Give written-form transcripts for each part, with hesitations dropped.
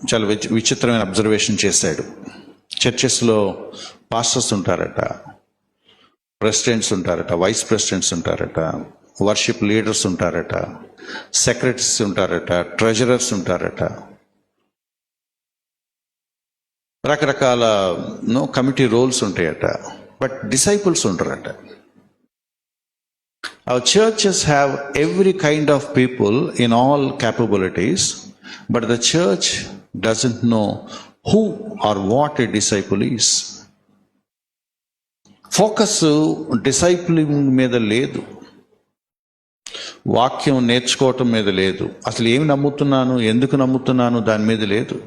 చాలా విచిత్రమైన అబ్జర్వేషన్ చేశాడు. చర్చెస్లో పాస్టర్స్ ఉంటారట, ప్రెసిడెంట్స్ ఉంటారట, వైస్ ప్రెసిడెంట్స్ ఉంటారట, వర్షిప్ లీడర్స్ ఉంటారట, సెక్రటరీస్ ఉంటారట, ట్రెజరర్స్ ఉంటారట, రకరకాల కమిటీ రోల్స్ ఉంటాయట. బట్ డిసైపుల్స్ ఉంటారట. Our churches have every kind of people in all capabilities, but the church doesn't know who or what a disciple is. Focus discipling మీద లేదు, వాక్యం నేర్చుకోవటం మీద లేదు, అసలు ఏమి నమ్ముతున్నాను, ఎందుకు నమ్ముతున్నాను దాని మీద లేదు.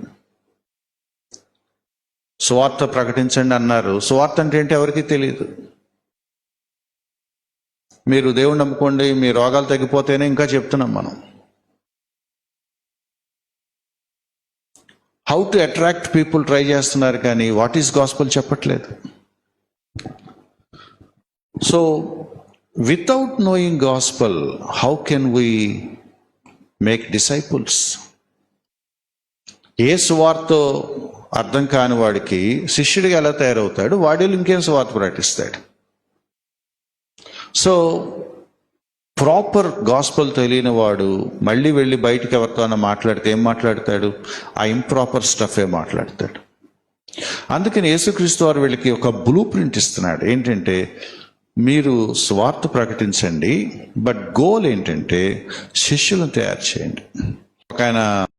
సువార్త ప్రకటించండి అన్నారు. సువార్త అంటే ఏంటి ఎవరికి తెలియదు. మీరు దేవుణ్ణి నమ్ముకోండి, మీ రోగాలు తగ్గిపోతేనే ఇంకా చెప్తున్నాం మనం. How to attract people try చేస్తున్నారు, కానీ వాట్ ఈస్ గాస్పెల్ చెప్పట్లేదు. So without knowing gospel how can we make disciples? ఏ సువార్తో అర్థం కాని వాడికి శిష్యుడిగా ఎలా తయారవుతాడు? వాడిలో ఇంకేం సువార్త ప్రకటిస్తాడు? సో ప్రాపర్ గాస్పెల్ తెలియని వాడు మళ్ళీ వెళ్ళి బయటికి ఎవరితో మాట్లాడితే ఏం మాట్లాడతాడు? ఆ ఇంప్రాపర్ స్టఫే మాట్లాడతాడు. అందుకని యేసుక్రీస్తు వారు వీళ్ళకి ఒక బ్లూ ప్రింట్ ఇస్తున్నాడు. ఏంటంటే, మీరు స్వార్థ ప్రకటించండి, బట్ గోల్ ఏంటంటే శిష్యులను తయారు చేయండి. ఒక ఆయన